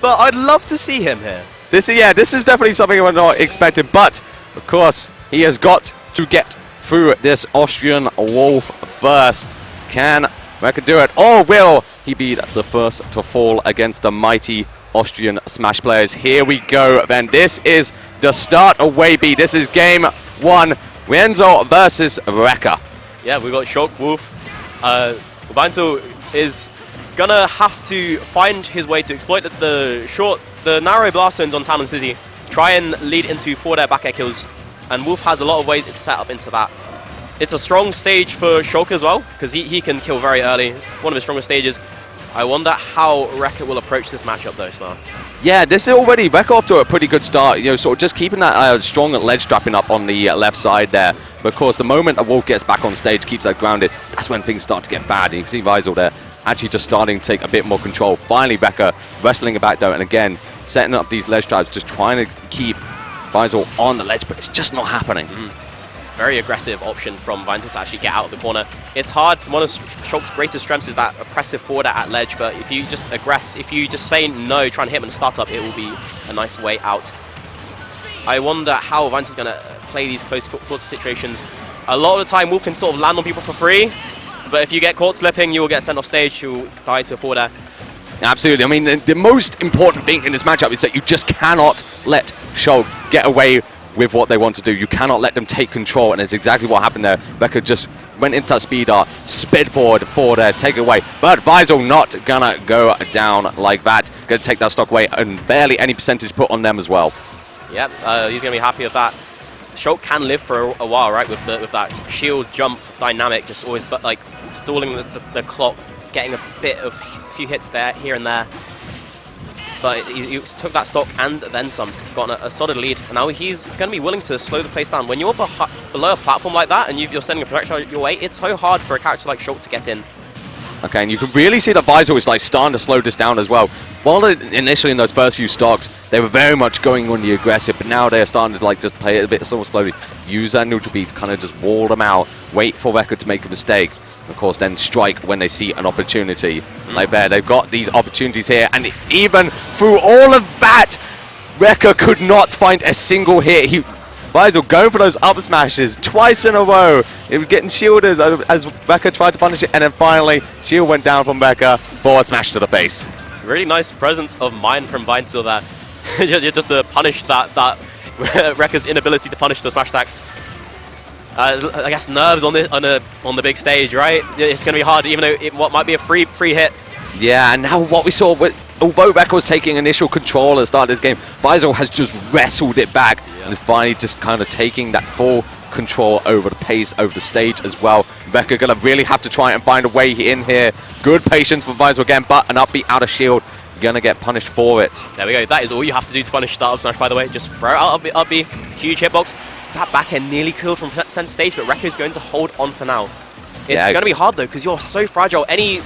but I'd love to see him here. This is definitely something we're not expecting, but of course he has got to get through this Austrian Wolf first. Can REKKA do it, or will he be the first to fall against the mighty Austrian Smash players? Here we go then. This is the start of Way B. This is game 1, Weinzel versus REKKA. Yeah, we've got Shulk, Wolf. Weinzel is gonna have to find his way to exploit the narrow blast zones on Talon City, try and lead into forward air back air kills, and Wolf has a lot of ways to set up into that. It's a strong stage for Shulk as well, because he can kill very early, one of his strongest stages. I wonder how REKKA will approach this matchup though, Smart. Yeah, this is already REKKA off to a pretty good start, you know, sort of just keeping that strong ledge trapping up on the left side there, because the moment a Wolf gets back on stage, keeps that grounded, that's when things start to get bad. And you can see Weinzel there actually just starting to take a bit more control. Finally, REKKA wrestling it back though, and again, setting up these ledge traps, just trying to keep Weinzel on the ledge, but it's just not happening. Very aggressive option from Weinzel to actually get out of the corner. It's hard. One of Shulk's greatest strengths is that oppressive forward at ledge, but if you just aggress, if you just say no, try and hit him in the startup, it will be a nice way out. I wonder how Weinzel's going to play these close quarter situations. A lot of the time, Wolf can sort of land on people for free, but if you get caught slipping, you will get sent off stage, you will die to a forward air. Absolutely. I mean, the most important thing in this matchup is that you just cannot let Shulk get away with what they want to do. You cannot let them take control, and it's exactly what happened there. REKKA just went into that speed art, sped forward there, take it away. But Weinzel not gonna go down like that. Gonna take that stock away, and barely any percentage put on them as well. Yep, he's gonna be happy with that. Shulk can live for a while, right? With that shield jump dynamic, just always but like stalling the clock, getting a few hits there, here and there. But he took that stock and then some, got a solid lead. And now he's going to be willing to slow the pace down. When you're below a platform like that and you're sending a projectile your way, it's so hard for a character like Shulk to get in. Okay, and you can really see that Weinzel is like starting to slow this down as well. While initially in those first few stocks, they were very much going on the aggressive, but now they're starting to like just play it a bit more slowly. Use that neutral beat to kind of just wall them out, wait for REKKA to make a mistake. Of course, then strike when they see an opportunity. Like there, they've got these opportunities here, and even through all of that, REKKA could not find a single hit. Weinzel going for those up smashes twice in a row. It was getting shielded as REKKA tried to punish it, and then finally, shield went down from REKKA, forward smash to the face. Really nice presence of mind from Weinzel there. Just to punish that REKKA's inability to punish the smash attacks. I guess nerves on the big stage, right? It's going to be hard, even though what might be a free hit. Yeah, and now what we saw, although REKKA was taking initial control at the start of this game, Weinzel has just wrestled it back and is finally just kind of taking that full control over the pace, over the stage as well. REKKA going to really have to try and find a way in here. Good patience for Weinzel again, but an up B out of shield. Going to get punished for it. There we go. That is all you have to do to punish that up smash, by the way. Just throw out up B, huge hitbox. That backhand nearly killed from center stage, but REKKA is going to hold on for now. It's going to be hard though, because you're so fragile. Any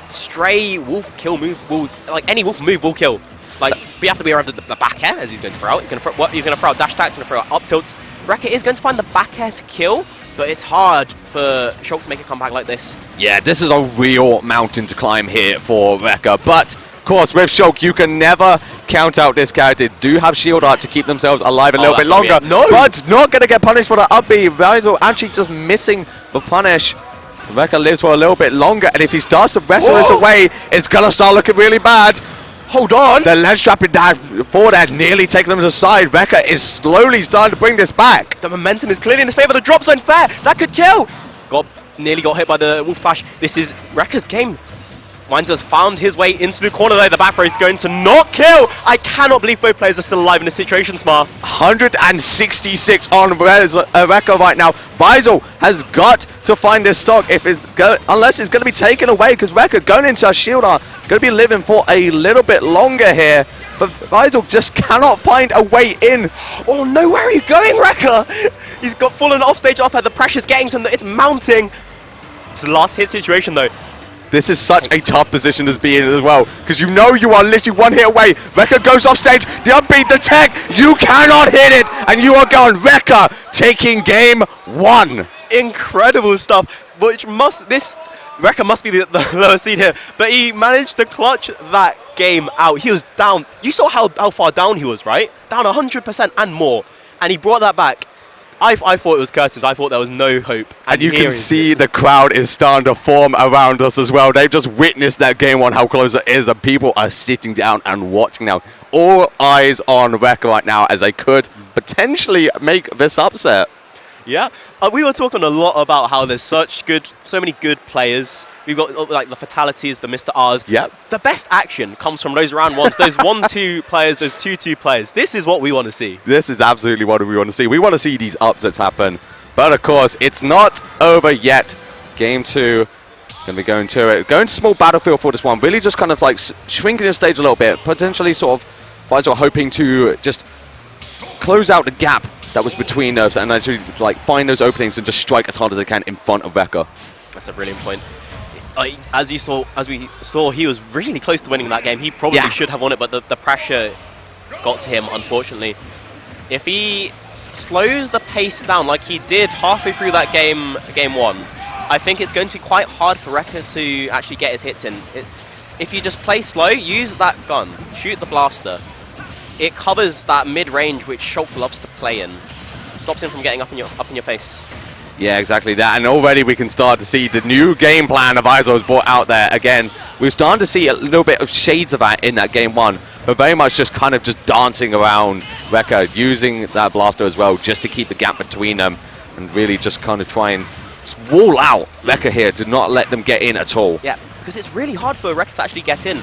stray wolf kill move will, like any wolf move will kill. Like, but you have to be around the back air as he's going to throw out. He's going to throw out dash attack, he's going to throw out up tilts. REKKA is going to find the back air to kill, but it's hard for Shulk to make a comeback like this. Yeah, this is a real mountain to climb here for REKKA, but of course, with Shulk, you can never count out this character. Do have shield art to keep themselves alive a little bit longer, but not going to get punished for the up B. Weinzel actually just missing the punish. REKKA lives for a little bit longer, and if he starts to wrestle this away, it's going to start looking really bad. Hold on. The ledge trapping down forward there, nearly taking them to the side. REKKA is slowly starting to bring this back. The momentum is clearly in his favor. The drop zone fair. That could kill. Nearly got hit by the Wolf Flash. This is REKKA's game. Weinzel's found his way into the corner there. The back throw is going to not kill. I cannot believe both players are still alive in this situation, Smart. 166 on REKKA right now. Weinzel has got to find this stock unless it's going to be taken away, because REKKA going into a shield are going to be living for a little bit longer here. But Weinzel just cannot find a way in. Oh no, where are you going, REKKA? He's got fallen off stage up, the pressure's getting to him. It's mounting. It's a last hit situation though. This is such a tough position to be in as well, because you know you are literally one hit away. REKKA goes off stage, the upbeat, the tech, you cannot hit it, and you are gone. REKKA taking game 1. Incredible stuff, REKKA must be the lowest seed here, but he managed to clutch that game out. He was down. You saw how far down he was, right? Down 100% and more. And he brought that back. I thought it was curtains. I thought there was no hope. And you can see the crowd is starting to form around us as well. They've just witnessed that game one, how close it is, and people are sitting down and watching now. All eyes on REKKA right now as they could potentially make this upset. Yeah, we were talking a lot about how there's so many good players. We've got like the fatalities, the Mr. R's. Yep. The best action comes from those round ones, those 1-2 players, those 2-2 players. This is what we want to see. This is absolutely what we want to see. We want to see these upsets happen. But of course, it's not over yet. Game 2, going to be going to it. Going to small battlefield for this one. Really just kind of like shrinking the stage a little bit. Potentially sort of Weinzel hoping to just close out the gap that was between us and actually like find those openings and just strike as hard as they can in front of REKKA. That's a brilliant point. As we saw, he was really close to winning that game. He probably should have won it, but the pressure got to him, unfortunately. If he slows the pace down like he did halfway through that game 1, I think it's going to be quite hard for REKKA to actually get his hits in. If you just play slow, use that gun, shoot the blaster. It covers that mid-range which Shulk loves to play in. Stops him from getting up in your face. Yeah, exactly that. And already we can start to see the new game plan of Weinzel was brought out there. Again, we're starting to see a little bit of shades of that in that game 1, but very much just kind of just dancing around REKKA, using that blaster as well just to keep the gap between them and really just kind of try and wall out REKKA here to not let them get in at all. Yeah, because it's really hard for REKKA to actually get in.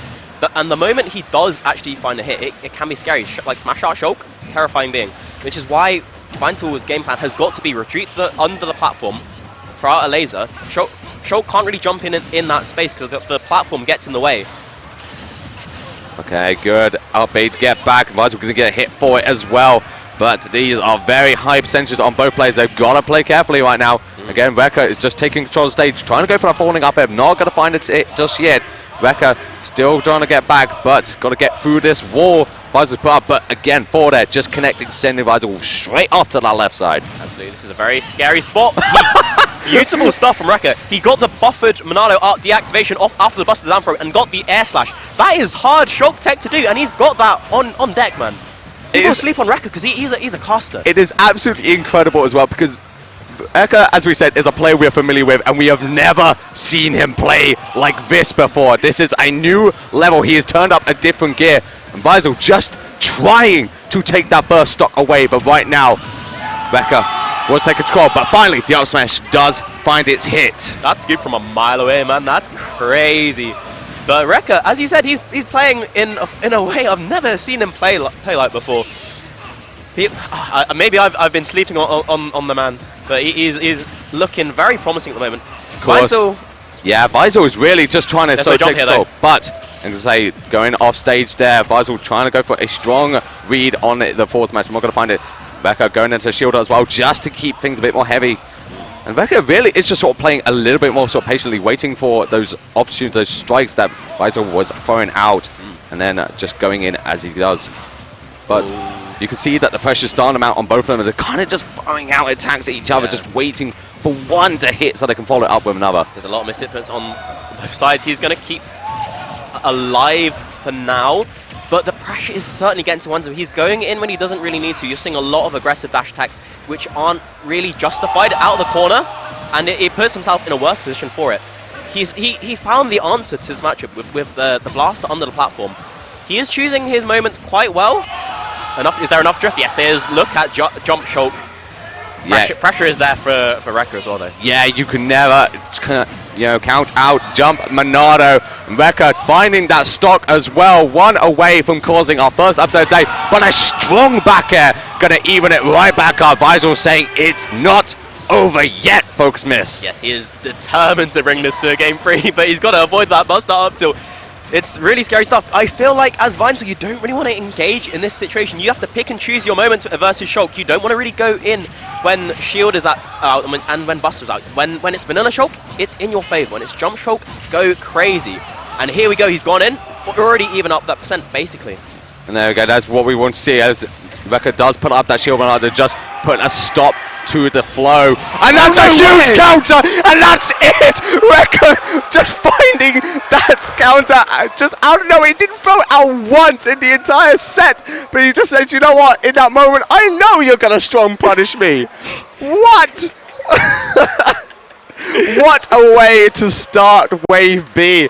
And the moment he does actually find a hit, it can be scary. Like Smash Art Shulk, terrifying being. Which is why Weinzel's game plan has got to be retreat under the platform, throw out a laser. Shulk can't really jump in that space because the platform gets in the way. Okay, good. Up B to get back. Weinzel going to get a hit for it as well. But these are very high percentages on both players. They've got to play carefully right now. Again, REKKA is just taking control of the stage, trying to go for that falling up air. Not going to find it just yet. REKKA still trying to get back, but got to get through this wall. Weinzel's put up, but again, forward air, just connecting, sending Weinzel straight off to that left side. Absolutely, this is a very scary spot. Beautiful stuff from REKKA. He got the buffered Monado art deactivation off after the busted down throw and got the air slash. That is hard Shulk tech to do, and he's got that on deck, man. People sleep on REKKA because he's a caster. It is absolutely incredible as well because REKKA, as we said, is a player we're familiar with, and we have never seen him play like this before. This is a new level. He has turned up a different gear, and Weinzel just trying to take that first stock away, but right now, REKKA was taking control, but finally, the up smash does find its hit. That's good from a mile away, man. That's crazy. But REKKA, as you said, he's playing in a way I've never seen him play like before. Maybe I've been sleeping on the man, but he's looking very promising at the moment. Weinzel, yeah, Weinzel is really just trying to take control, but I'm going to say going off stage there. Weinzel trying to go for a strong read on the forward smash. I'm not going to find it. REKKA going into shield as well, just to keep things a bit more heavy. And REKKA really is just sort of playing a little bit more sort of patiently, waiting for those opportunities, those strikes that Weinzel was throwing out, and then just going in as he does. But you can see that the pressure's starting to mount on both of them. They're kind of just throwing out attacks at each other, just waiting for one to hit so they can follow it up with another. There's a lot of mishits on both sides. He's going to keep alive for now, but the pressure is certainly getting to Weinzel. He's going in when he doesn't really need to. You're seeing a lot of aggressive dash attacks which aren't really justified out of the corner, and it puts himself in a worse position for it. He found the answer to this matchup with the blaster under the platform. He is choosing his moments quite well. Is there enough drift? Yes, there is. Look at jump Shulk. Pressure is there for REKKA as well, though. Yeah, you can never count out jump Monado. REKKA finding that stock as well. One away from causing our first upset of the day, but a strong back air going to even it right back up. Weinzel saying it's not over yet, folks miss. Yes, he is determined to bring this to game 3, but he's got to avoid that bust up till. It's really scary stuff. I feel like as Weinzel, you don't really want to engage in this situation. You have to pick and choose your moments versus Shulk. You don't want to really go in when shield is out and when buster's out. When it's vanilla Shulk, it's in your favor. When it's jump Shulk, go crazy. And here we go. He's gone in. We're already even up that percent, basically. And there we go. That's what we want to see. As REKKA does put up that shield, to just put a stop to the flow. And that's a huge counter, and that's it! REKKA just finding that counter just out of nowhere. He didn't throw it out once in the entire set, but he just said, you know what, in that moment, I know you're going to strong punish me. What? What a way to start Wave B.